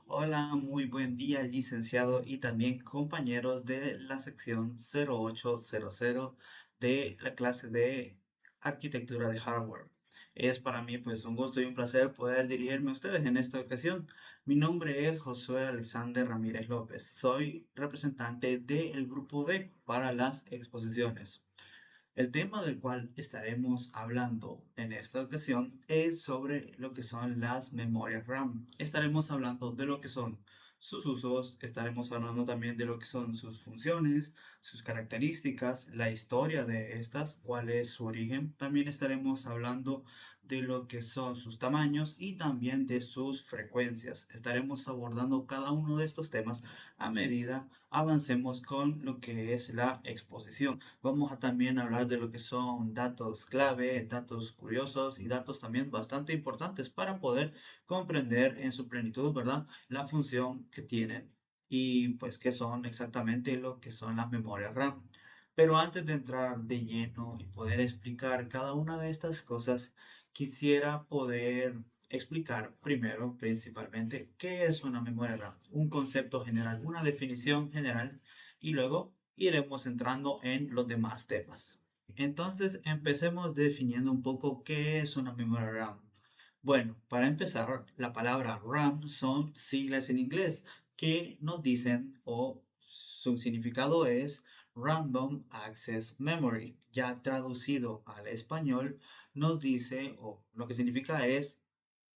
Hola, muy buen día, licenciado y también compañeros de la sección 0800 de la clase de arquitectura de hardware. Es para mí pues un gusto y un placer poder dirigirme a ustedes en esta ocasión. Mi nombre es Josué Alexander Ramírez López. Soy representante del grupo D para las exposiciones. El tema del cual estaremos hablando en esta ocasión es sobre lo que son las memorias RAM. Estaremos hablando de lo que son sus usos, estaremos hablando también de lo que son sus funciones, sus características, la historia de estas, cuál es su origen. También estaremos hablando de lo que son sus tamaños y también de sus frecuencias. Estaremos abordando cada uno de estos temas a medida avancemos con lo que es la exposición. Vamos a también hablar de lo que son datos clave, datos curiosos y datos también bastante importantes para poder comprender en su plenitud, ¿verdad? La función que tienen y pues qué son exactamente lo que son las memorias RAM. Pero antes de entrar de lleno y poder explicar cada una de estas cosas, quisiera poder explicar primero, principalmente, qué es una memoria RAM, un concepto general, una definición general, y luego iremos entrando en los demás temas. Entonces, empecemos definiendo un poco qué es una memoria RAM. Bueno, para empezar, la palabra RAM son siglas en inglés que nos dicen o su significado es Random Access Memory. Ya traducido al español, nos dice o lo que significa es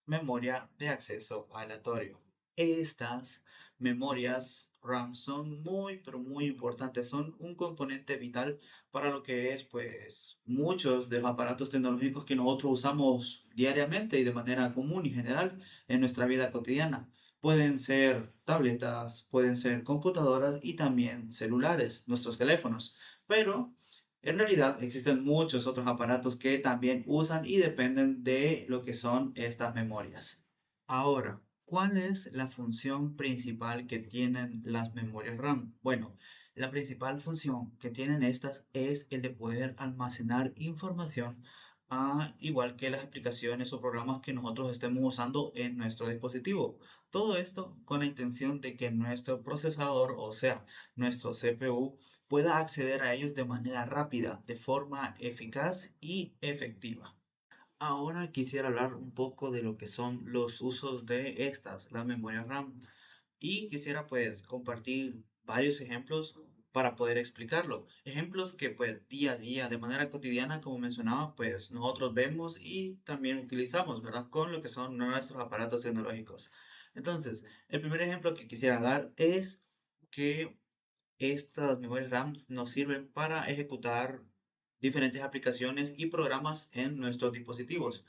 memoria de acceso aleatorio. Estas memorias RAM son muy, pero muy importantes. Son un componente vital para lo que es, pues, muchos de los aparatos tecnológicos que nosotros usamos diariamente y de manera común y general en nuestra vida cotidiana. Pueden ser tabletas, pueden ser computadoras y también celulares, nuestros teléfonos. Pero en realidad existen muchos otros aparatos que también usan y dependen de lo que son estas memorias. Ahora, ¿cuál es la función principal que tienen las memorias RAM? Bueno, la principal función que tienen estas es el de poder almacenar información, igual que las aplicaciones o programas que nosotros estemos usando en nuestro dispositivo. Todo esto con la intención de que nuestro procesador, o sea, nuestro CPU, pueda acceder a ellos de manera rápida, de forma eficaz y efectiva. Ahora quisiera hablar un poco de lo que son los usos de estas, la memoria RAM, y quisiera pues compartir varios ejemplos para poder explicarlo. Ejemplos que pues día a día, de manera cotidiana, como mencionaba, pues nosotros vemos y también utilizamos, ¿verdad? Con lo que son nuestros aparatos tecnológicos. Entonces, el primer ejemplo que quisiera dar es que estas memorias RAM nos sirven para ejecutar diferentes aplicaciones y programas en nuestros dispositivos.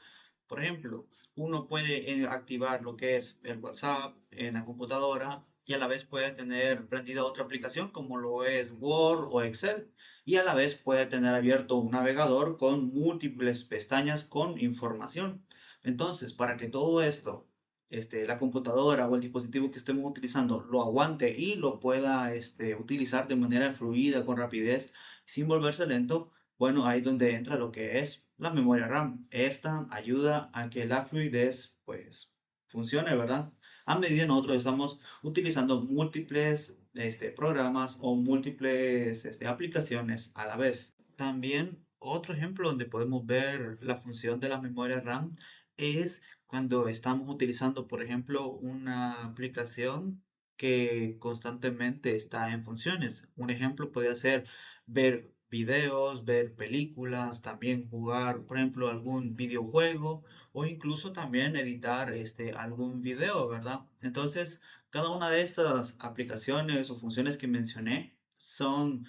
Por ejemplo, uno puede activar lo que es el WhatsApp en la computadora y a la vez puede tener prendida otra aplicación como lo es Word o Excel y a la vez puede tener abierto un navegador con múltiples pestañas con información. Entonces, para que todo esto, la computadora o el dispositivo que estemos utilizando lo aguante y lo pueda utilizar de manera fluida, con rapidez, sin volverse lento, bueno, ahí es donde entra lo que es la memoria RAM. Esta ayuda a que la fluidez, pues, funcione, ¿verdad? A medida que nosotros estamos utilizando múltiples programas o múltiples aplicaciones a la vez. También otro ejemplo donde podemos ver la función de la memoria RAM es cuando estamos utilizando, por ejemplo, una aplicación que constantemente está en funciones. Un ejemplo podría ser ver videos, ver películas, también jugar, por ejemplo, algún videojuego o incluso también editar algún video, ¿verdad? Entonces, cada una de estas aplicaciones o funciones que mencioné son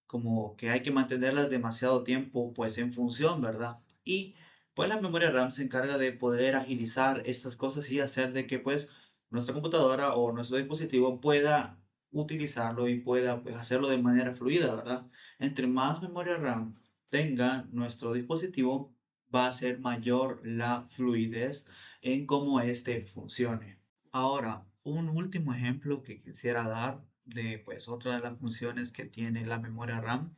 como que hay que mantenerlas demasiado tiempo pues en función, ¿verdad? Y pues la memoria RAM se encarga de poder agilizar estas cosas y hacer de que pues nuestra computadora o nuestro dispositivo pueda utilizarlo y pueda pues, hacerlo de manera fluida, ¿verdad? Entre más memoria RAM tenga nuestro dispositivo, va a ser mayor la fluidez en cómo este funcione. Ahora, un último ejemplo que quisiera dar de pues otra de las funciones que tiene la memoria RAM,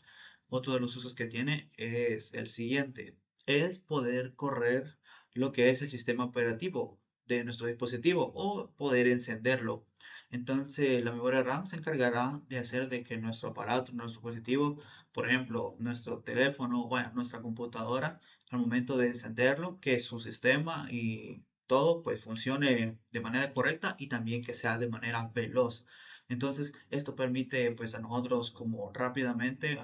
otro de los usos que tiene es el siguiente, es poder correr lo que es el sistema operativo de nuestro dispositivo o poder encenderlo. Entonces, la memoria RAM se encargará de hacer de que nuestro aparato, nuestro dispositivo, por ejemplo, nuestro teléfono, bueno, nuestra computadora, al momento de encenderlo, que su sistema y todo pues funcione de manera correcta y también que sea de manera veloz. Entonces, esto permite pues a nosotros como rápidamente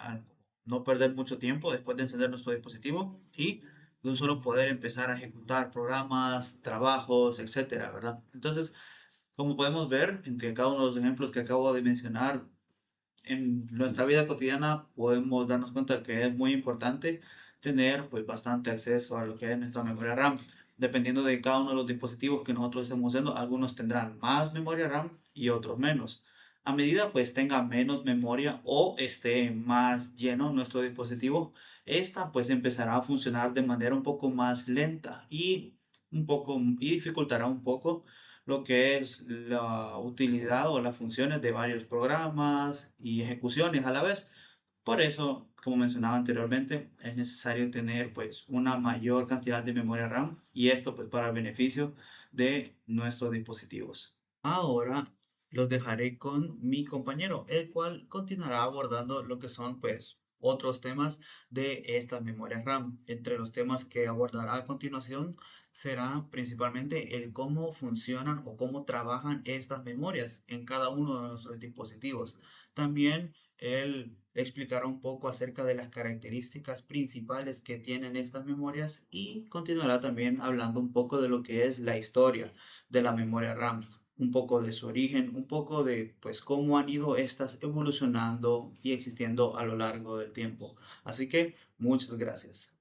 no perder mucho tiempo después de encender nuestro dispositivo y de un solo poder empezar a ejecutar programas, trabajos, etcétera, ¿verdad? Entonces, como podemos ver, entre cada uno de los ejemplos que acabo de mencionar, en nuestra vida cotidiana podemos darnos cuenta que es muy importante tener pues bastante acceso a lo que es nuestra memoria RAM. Dependiendo de cada uno de los dispositivos que nosotros estemos usando, algunos tendrán más memoria RAM y otros menos. A medida pues tenga menos memoria o esté más lleno nuestro dispositivo, esta pues empezará a funcionar de manera un poco más lenta y dificultará un poco lo que es la utilidad o las funciones de varios programas y ejecuciones a la vez. Por eso, como mencionaba anteriormente, es necesario tener pues una mayor cantidad de memoria RAM y esto pues para el beneficio de nuestros dispositivos. Ahora los dejaré con mi compañero, el cual continuará abordando lo que son pues otros temas de estas memorias RAM. Entre los temas que abordará a continuación será principalmente el cómo funcionan o cómo trabajan estas memorias en cada uno de nuestros dispositivos. También él explicará un poco acerca de las características principales que tienen estas memorias y continuará también hablando un poco de lo que es la historia de la memoria RAM, un poco de su origen, un poco de pues cómo han ido estas evolucionando y existiendo a lo largo del tiempo. Así que muchas gracias.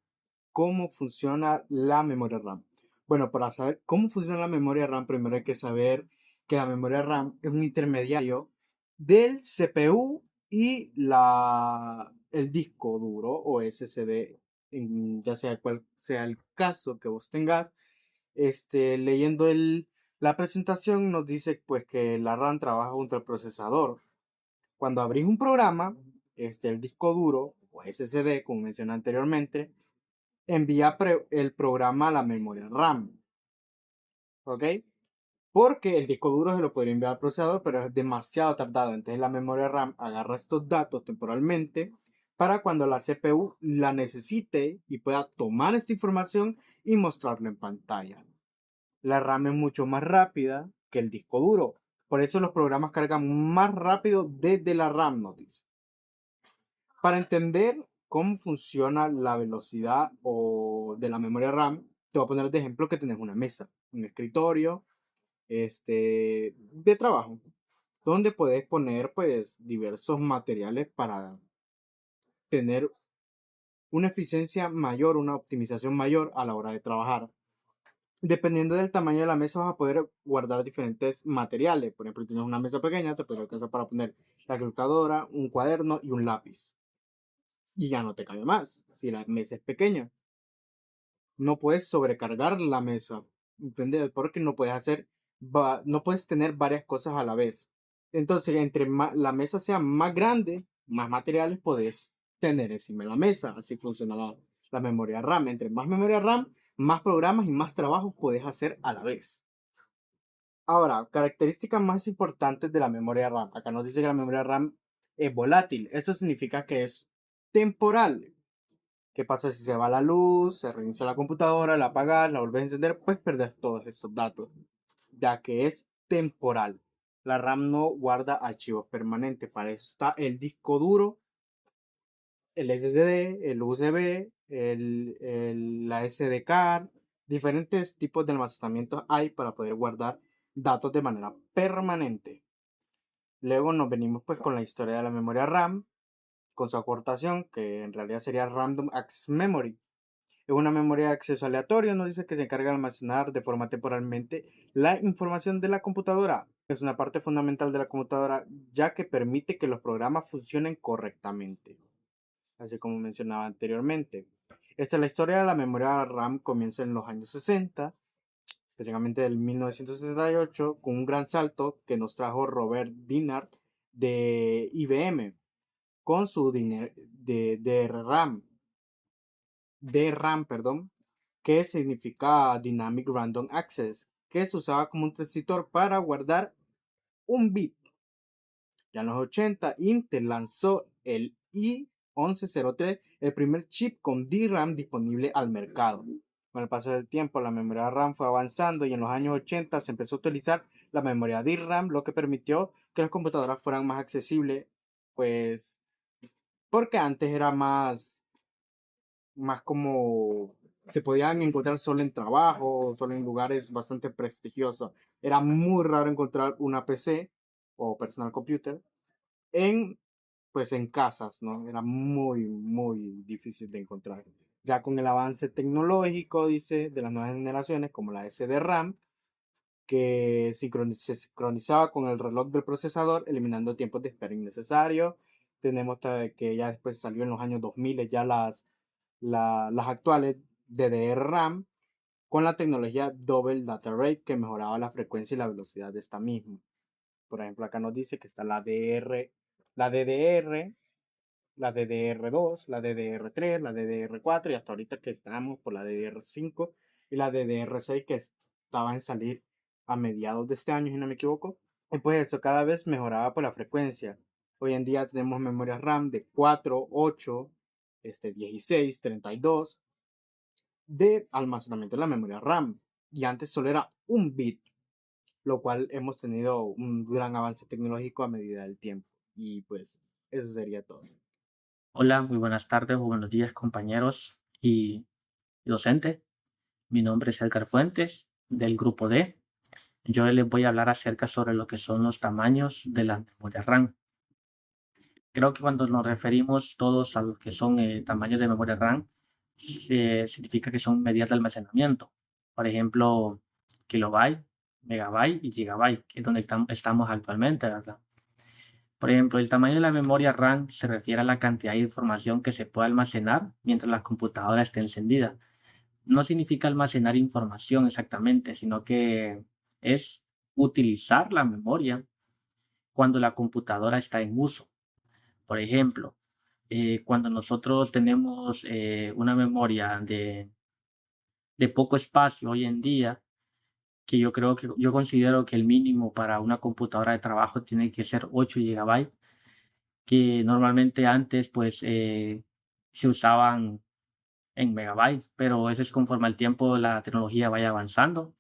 ¿Cómo funciona la memoria RAM? Bueno, para saber cómo funciona la memoria RAM, primero hay que saber que la memoria RAM es un intermediario del CPU y el disco duro o SSD, ya sea cual sea el caso que vos tengas. Leyendo la presentación nos dice pues que la RAM trabaja junto al procesador. Cuando abrís un programa, el disco duro o SSD, como mencioné anteriormente, envía el programa a la memoria RAM, ¿ok? Porque el disco duro se lo podría enviar al procesador, pero es demasiado tardado. Entonces la memoria RAM agarra estos datos temporalmente para cuando la CPU la necesite y pueda tomar esta información y mostrarlo en pantalla. La RAM es mucho más rápida que el disco duro. Por eso los programas cargan más rápido desde la RAM, nos dice. Para entender cómo funciona la velocidad o de la memoria RAM, te voy a poner de ejemplo que tenés una mesa, un escritorio, de trabajo, donde puedes poner pues diversos materiales para tener una eficiencia mayor, una optimización mayor a la hora de trabajar. Dependiendo del tamaño de la mesa vas a poder guardar diferentes materiales. Por ejemplo, si tienes una mesa pequeña, te puede alcanzar para poner la calculadora, un cuaderno y un lápiz. Y ya no te cabe más si la mesa es pequeña. No puedes sobrecargar la mesa, ¿entendés? Porque no puedes tener varias cosas a la vez. Entonces, entre la mesa sea más grande, más materiales podés tener encima de la mesa. Así funciona la memoria RAM. Entre más memoria RAM, más programas y más trabajos podés hacer a la vez. Ahora, características más importantes de la memoria RAM. Acá nos dice que la memoria RAM es volátil. Eso significa que es temporal. ¿Qué pasa si se va la luz, se reinicia la computadora, la apagas, la volvés a encender? Pues perdés todos estos datos, ya que es temporal. La RAM no guarda archivos permanentes. Para eso está el disco duro, el SSD, el USB, la SD card. Diferentes tipos de almacenamiento hay para poder guardar datos de manera permanente. Luego nos venimos pues con la historia de la memoria RAM, con su acortación, que en realidad sería Random Access Memory. Es una memoria de acceso aleatorio, nos dice que se encarga de almacenar de forma temporalmente la información de la computadora. Es una parte fundamental de la computadora ya que permite que los programas funcionen correctamente, así como mencionaba anteriormente. Esta es la historia de la memoria RAM, comienza en los años 60, específicamente del 1968, con un gran salto que nos trajo Robert Dinard de IBM con su DRAM, perdón, que significa Dynamic Random Access. que se usaba como un transistor para guardar un bit. Ya en los 80, Intel lanzó el i1103, el primer chip con DRAM disponible al mercado. Con el paso del tiempo, la memoria RAM fue avanzando y en los años 80 se empezó a utilizar la memoria DRAM, lo que permitió que las computadoras fueran más accesibles, pues porque antes era más como se podían encontrar solo en trabajo, solo en lugares bastante prestigiosos. Era muy raro encontrar una PC o personal computer en, pues en casas, ¿no? Era muy difícil de encontrar. Ya con el avance tecnológico, dice, de las nuevas generaciones, como la SD-RAM, que se sincronizaba con el reloj del procesador, eliminando tiempos de espera innecesarios. Tenemos que ya después salió en los años 2000 ya las actuales DDR-RAM con la tecnología Double Data Rate que mejoraba la frecuencia y la velocidad de esta misma. Por ejemplo, acá nos dice que está la DDR, la DDR2, la DDR3, la DDR4 y hasta ahorita que estamos por la DDR5 y la DDR6 que estaba en salir a mediados de este año, si no me equivoco. Y pues eso cada vez mejoraba por la frecuencia. Hoy en día tenemos memorias RAM de 4, 8, 16, 32 de almacenamiento en la memoria RAM. Y antes solo era un bit, lo cual hemos tenido un gran avance tecnológico a medida del tiempo. Y pues eso sería todo. Hola, muy buenas tardes o buenos días, compañeros y docentes. Mi nombre es Edgar Fuentes, del grupo D. Yo les voy a hablar acerca sobre lo que son los tamaños de las memorias RAM. Creo que cuando nos referimos todos a lo que son tamaños de memoria RAM, significa que son medidas de almacenamiento. Por ejemplo, kilobyte, megabyte y gigabyte, que es donde estamos actualmente, ¿verdad? Por ejemplo, el tamaño de la memoria RAM se refiere a la cantidad de información que se puede almacenar mientras la computadora esté encendida. No significa almacenar información exactamente, sino que es utilizar la memoria cuando la computadora está en uso. Por ejemplo, cuando nosotros tenemos una memoria de poco espacio hoy en día, que yo considero que el mínimo para una computadora de trabajo tiene que ser 8 gigabytes, que normalmente antes pues se usaban en megabytes, pero eso es conforme al tiempo la tecnología vaya avanzando.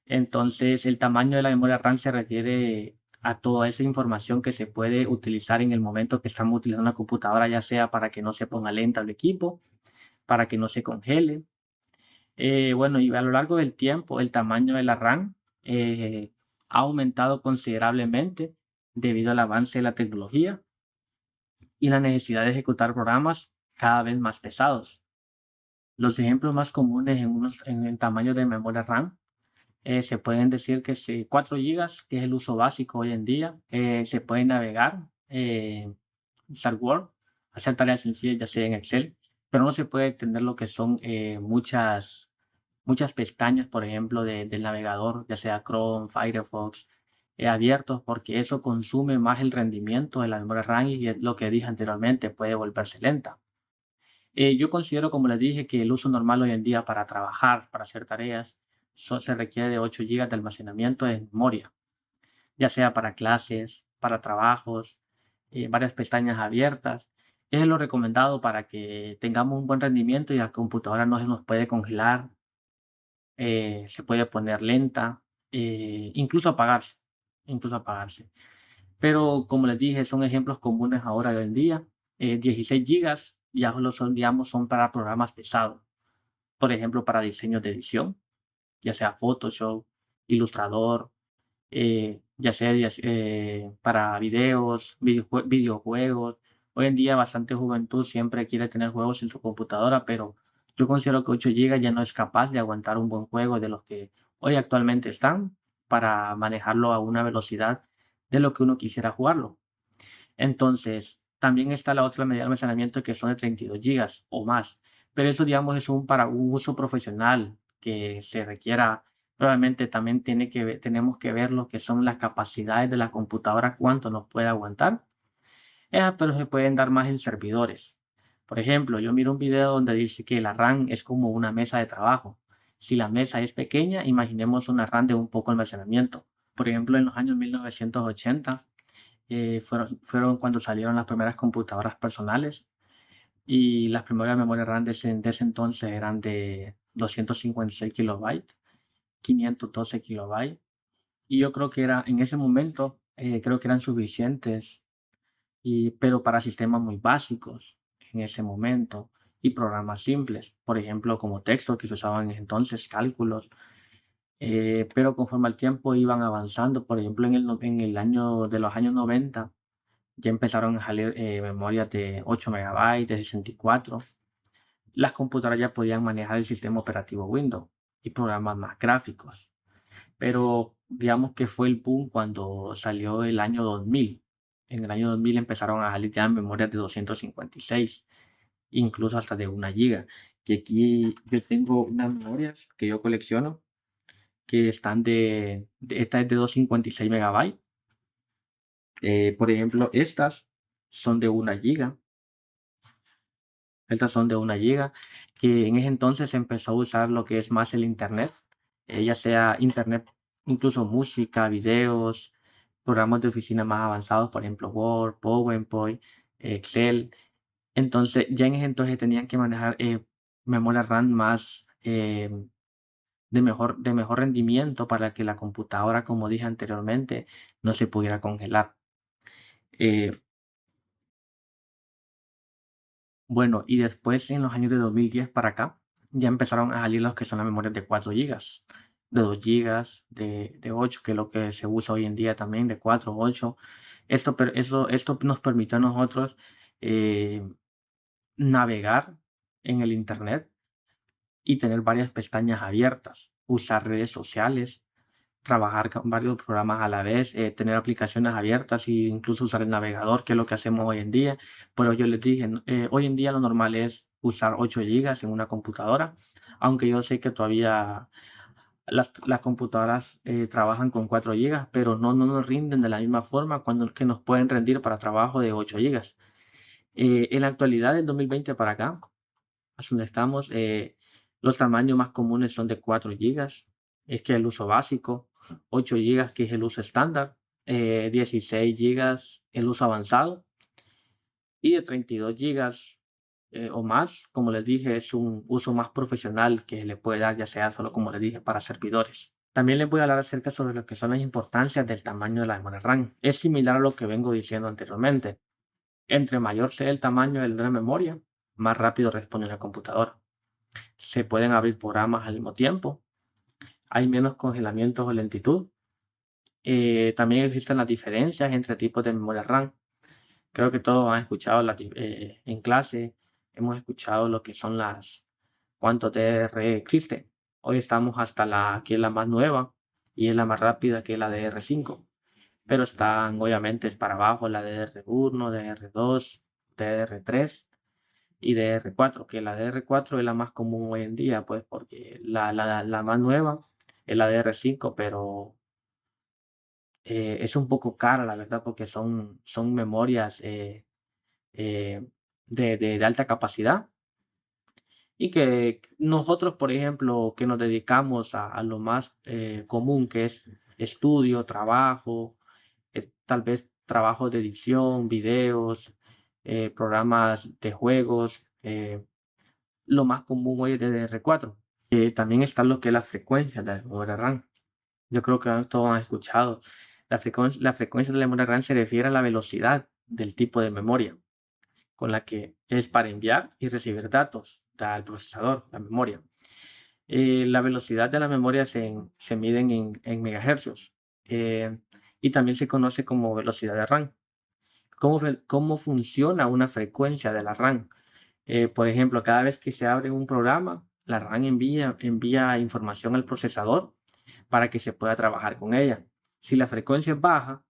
Entonces el tamaño de la memoria RAM se refiere a toda esa información que se puede utilizar en el momento que estamos utilizando una computadora, ya sea para que no se ponga lenta el equipo, para que no se congele. Bueno, y a lo largo del tiempo el tamaño de la RAM ha aumentado considerablemente debido al avance de la tecnología y la necesidad de ejecutar programas cada vez más pesados. Los ejemplos más comunes en el tamaño de memoria RAM se pueden decir que 4 gigas, que es el uso básico hoy en día, se puede navegar, usar Word, hacer tareas sencillas, ya sea en Excel, pero no se puede tener lo que son muchas pestañas, por ejemplo, del navegador, ya sea Chrome, Firefox, abiertos, porque eso consume más el rendimiento de la memoria RAM y lo que dije anteriormente, puede volverse lenta. Yo considero, como les dije, que el uso normal hoy en día para trabajar, para hacer tareas, se requiere de 8 gigas de almacenamiento de memoria, ya sea para clases, para trabajos, varias pestañas abiertas. Es lo recomendado para que tengamos un buen rendimiento y la computadora no se nos puede congelar, se puede poner lenta, incluso apagarse, incluso apagarse. Pero como les dije, son ejemplos comunes ahora de hoy en día. 16 gigas ya lo son, digamos, son para programas pesados. Por ejemplo, para diseños de edición, ya sea Photoshop, Illustrator, ya sea para videos, videojuegos. Hoy en día bastante juventud siempre quiere tener juegos en su computadora, pero yo considero que 8 gigas ya no es capaz de aguantar un buen juego de los que hoy actualmente están para manejarlo a una velocidad de lo que uno quisiera jugarlo. Entonces, también está la otra medida de almacenamiento que son de 32 gigas o más, pero eso, digamos, es para un uso profesional que se requiera. Probablemente también tenemos que ver lo que son las capacidades de la computadora, cuánto nos puede aguantar, pero se pueden dar más en servidores. Por ejemplo, yo miro un video donde dice que la RAM es como una mesa de trabajo. Si la mesa es pequeña, imaginemos una RAM de un poco almacenamiento. Por ejemplo, en los años 1980 fueron cuando salieron las primeras computadoras personales y las primeras memorias RAM de ese entonces eran de 256 kilobytes, 512 kilobytes. Y yo creo que era, en ese momento, creo que eran suficientes, pero para sistemas muy básicos en ese momento y programas simples, por ejemplo, como texto que se usaban en ese entonces, cálculos, pero conforme al tiempo iban avanzando, por ejemplo, en el año de los años 90 ya empezaron a salir memorias de 8 megabytes, de 64. Las computadoras ya podían manejar el sistema operativo Windows y programas más gráficos. Pero digamos que fue el boom cuando salió el año 2000. En el año 2000 empezaron a salir ya memorias de 256, incluso hasta de 1 giga. Y aquí yo tengo unas memorias que yo colecciono que están esta es de 256 megabytes. Por ejemplo, estas son de 1 giga. Estas son de 1 giga, que en ese entonces se empezó a usar lo que es más el Internet, ya sea Internet, incluso música, videos, programas de oficina más avanzados, por ejemplo, Word, PowerPoint, Excel. Entonces, ya en ese entonces tenían que manejar memoria RAM más de mejor rendimiento para que la computadora, como dije anteriormente, no se pudiera congelar. Eh, Bueno, y después en los años de 2010 para acá, ya empezaron a salir los que son las memorias de 4 gigas, de 2 gigas, de 8, que es lo que se usa hoy en día también, de 4, 8. Esto nos permite a nosotros eh, navegar en el Internet y tener varias pestañas abiertas, usar redes sociales, trabajar con varios programas a la vez, tener aplicaciones abiertas e incluso usar el navegador, que es lo que hacemos hoy en día. Pero yo les dije, hoy en día lo normal es usar 8 gigas en una computadora, aunque yo sé que todavía las computadoras trabajan con 4 gigas, pero no nos rinden de la misma forma cuando que nos pueden rendir para trabajo de 8 gigas. En la actualidad, del 2020 para acá, hasta donde estamos, los tamaños más comunes son de 4 gigas, es que el uso básico, 8 gigas que es el uso estándar, 16 gigas el uso avanzado y de 32 gigas o más, como les dije, es un uso más profesional que le puede dar ya sea solo, como les dije, para servidores. También les voy a hablar acerca sobre lo que son las importancias del tamaño de la memoria RAM. Es similar a lo que vengo diciendo anteriormente. Entre mayor sea el tamaño de la memoria, más rápido responde la computadora. Se pueden abrir programas al mismo tiempo, hay menos congelamientos o lentitud. También existen las diferencias entre tipos de memoria RAM. Creo que todos han escuchado en clase, hemos escuchado lo que son cuántos DDR existe. Hoy estamos hasta que es la más nueva y es la más rápida, que es la DDR5. Pero están obviamente para abajo la DDR1, DDR2, DDR3 y DR4, que la DR4 es la más común hoy en día, pues porque la más nueva es la DR5, pero es un poco cara, la verdad, porque son memorias eh, de alta capacidad y que nosotros, por ejemplo, que nos dedicamos a lo más común, que es estudio, trabajo, tal vez trabajos de edición, videos, programas de juegos, lo más común hoy es DDR4. También está lo que es la frecuencia de la memoria RAM. Yo creo que todos han escuchado. La frecuencia de la memoria RAM se refiere a la velocidad del tipo de memoria con la que es para enviar y recibir datos al procesador, la memoria. La velocidad de la memoria se mide en megahercios y también se conoce como velocidad de RAM. ¿Cómo funciona una frecuencia de la RAM? Por ejemplo, cada vez que se abre un programa, la RAM envía información al procesador para que se pueda trabajar con ella. Si la frecuencia es baja,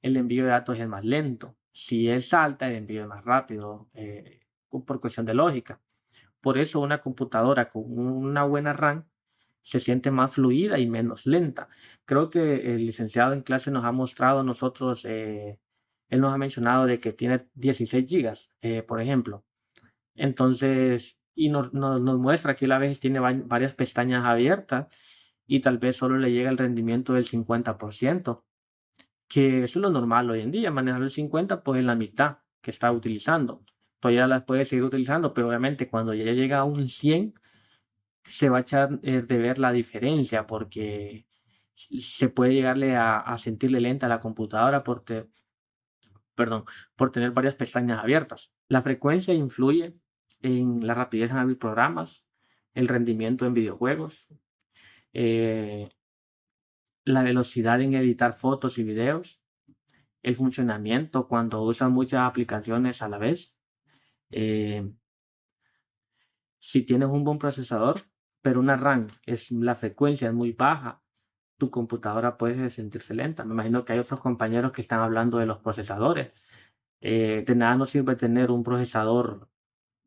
el envío de datos es más lento. Si es alta, el envío es más rápido, por cuestión de lógica. Por eso una computadora con una buena RAM se siente más fluida y menos lenta. Creo que el licenciado en clase nos ha mostrado a nosotros, él nos ha mencionado de que tiene 16 gigas, por ejemplo. Entonces, y nos muestra que él a veces tiene varias pestañas abiertas y tal vez solo le llega el rendimiento del 50%, que eso es lo normal hoy en día, manejar el 50 pues en la mitad que está utilizando. Todavía las puede seguir utilizando, pero obviamente cuando ya llega a un 100 se va a echar de ver la diferencia porque se puede llegarle a sentirle lenta la computadora perdón, por tener varias pestañas abiertas. La frecuencia influye en la rapidez en abrir programas, el rendimiento en videojuegos, eh, la velocidad en editar fotos y videos, el funcionamiento cuando usan muchas aplicaciones a la vez. eh, si tienes un buen procesador, pero una RAM la frecuencia es muy baja, tu computadora puede sentirse lenta. Me imagino que hay otros compañeros que están hablando de los procesadores. De nada nos sirve tener un procesador,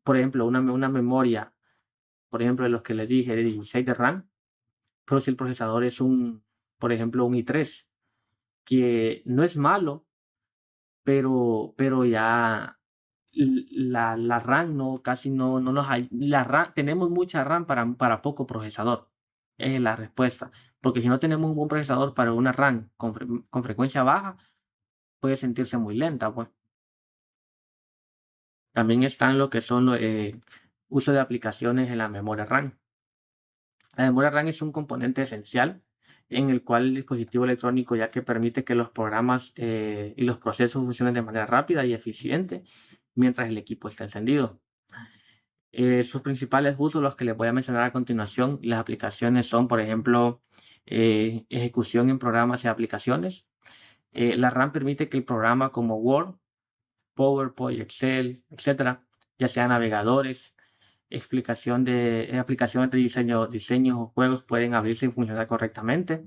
por ejemplo, una memoria, por ejemplo, de los que les dije, de 16 de RAM, pero si el procesador es por ejemplo, un i3, que no es malo, pero ya la RAM no, casi no nos hay. Tenemos mucha RAM para poco procesador. Es la respuesta. Porque si no tenemos un buen procesador para una RAM con frecuencia baja, puede sentirse muy lenta, pues. También están lo que son uso de aplicaciones en la memoria RAM. La memoria RAM es un componente esencial en el cual el dispositivo electrónico, ya que permite que los programas y los procesos funcionen de manera rápida y eficiente mientras el equipo está encendido. Sus principales usos, los que les voy a mencionar a continuación, las aplicaciones son, por ejemplo, ejecución en programas y aplicaciones. La RAM permite que el programa como Word, PowerPoint, Excel, etcétera, ya sean navegadores, aplicaciones de diseños o juegos pueden abrirse y funcionar correctamente.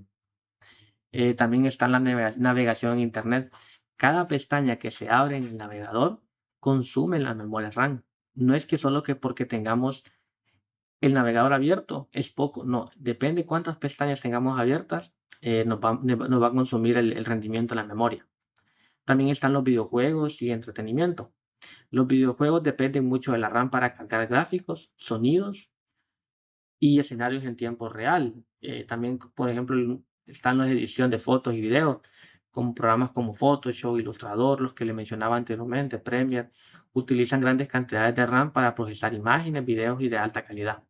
También está la navegación en Internet. Cada pestaña que se abre en el navegador consume la memoria RAM. No es que solo que porque tengamos el navegador abierto es poco, no, depende cuántas pestañas tengamos abiertas, nos va a consumir el rendimiento de la memoria. También están los videojuegos y entretenimiento. Los videojuegos dependen mucho de la RAM para cargar gráficos, sonidos y escenarios en tiempo real. También, por ejemplo, están las ediciones de fotos y videos, con programas como Photoshop, Illustrator, los que le mencionaba anteriormente, Premiere, utilizan grandes cantidades de RAM para procesar imágenes, videos y de alta calidad.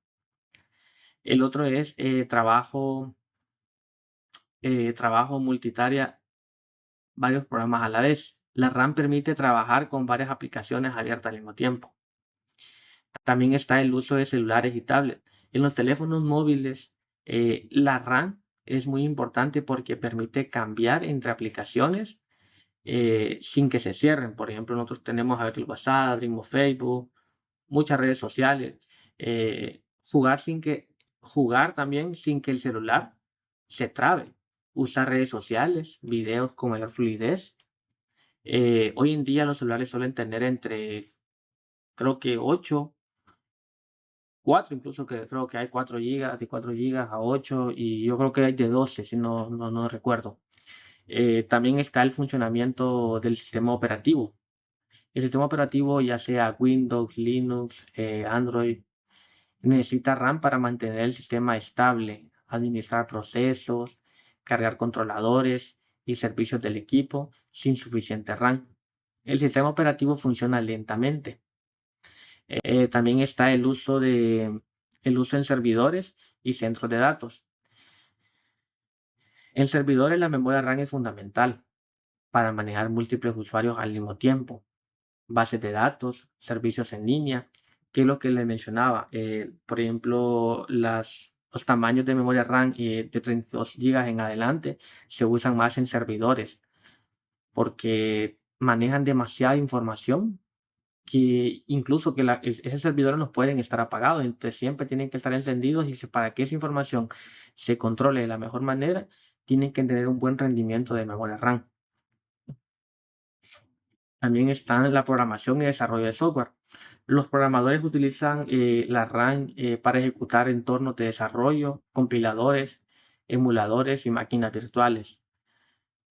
El otro es trabajo multitarea, varios programas a la vez. La RAM permite trabajar con varias aplicaciones abiertas al mismo tiempo. También está el uso de celulares y tablets. En los teléfonos móviles, la RAM es muy importante porque permite cambiar entre aplicaciones sin que se cierren. Por ejemplo, nosotros tenemos abierto el WhatsApp, abrimos Facebook, muchas redes sociales. Jugar jugar también sin que el celular se trabe. Usar redes sociales, videos con mayor fluidez. Hoy en día los celulares suelen tener creo que 8 4 incluso, que creo que hay 4 gigas, de 4 gigas a 8 y yo creo que hay de 12 si no recuerdo. También está el funcionamiento del sistema operativo. El sistema operativo, ya sea Windows, Linux, Android, necesita RAM para mantener el sistema estable, administrar procesos, cargar controladores y servicios del equipo sin suficiente RAM. El sistema operativo funciona lentamente. También está el uso en servidores y centros de datos. En servidores la memoria RAM es fundamental para manejar múltiples usuarios al mismo tiempo. Bases de datos, servicios en línea, que es lo que les mencionaba. Por ejemplo, los tamaños de memoria RAM de 32 GB en adelante se usan más en servidores porque manejan demasiada información que incluso esos servidores no pueden estar apagados, entonces siempre tienen que estar encendidos y para que esa información se controle de la mejor manera, tienen que tener un buen rendimiento de memoria RAM. También están la programación y desarrollo de software. Los programadores utilizan la RAM para ejecutar entornos de desarrollo, compiladores, emuladores y máquinas virtuales.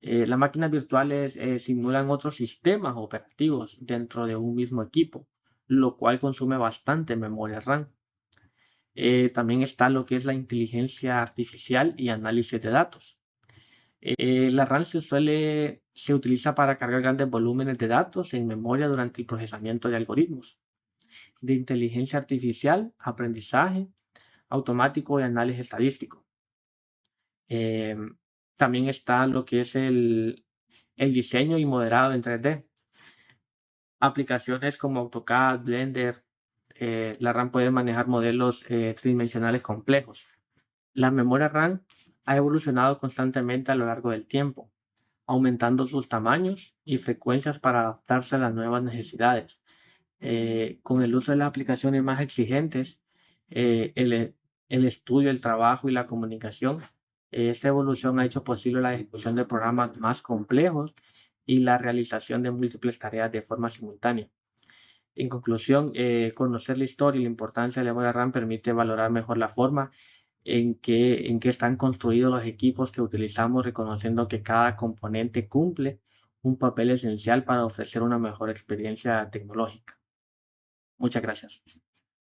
Las máquinas virtuales simulan otros sistemas operativos dentro de un mismo equipo. lo cual consume bastante memoria RAM. También está lo que es la inteligencia artificial y análisis de datos. La RAM se utiliza para cargar grandes volúmenes de datos en memoria durante el procesamiento de algoritmos de inteligencia artificial, aprendizaje automático y análisis estadístico. También está lo que es el diseño y modelado en 3D. Aplicaciones como AutoCAD, Blender, la RAM puede manejar modelos tridimensionales complejos. La memoria RAM ha evolucionado constantemente a lo largo del tiempo, aumentando sus tamaños y frecuencias para adaptarse a las nuevas necesidades. Con el uso de las aplicaciones más exigentes, el estudio, el trabajo y la comunicación, esa evolución ha hecho posible la ejecución de programas más complejos y la realización de múltiples tareas de forma simultánea. En conclusión, conocer la historia y la importancia de la memoria RAM permite valorar mejor la forma en que están construidos los equipos que utilizamos, reconociendo que cada componente cumple un papel esencial para ofrecer una mejor experiencia tecnológica. Muchas gracias.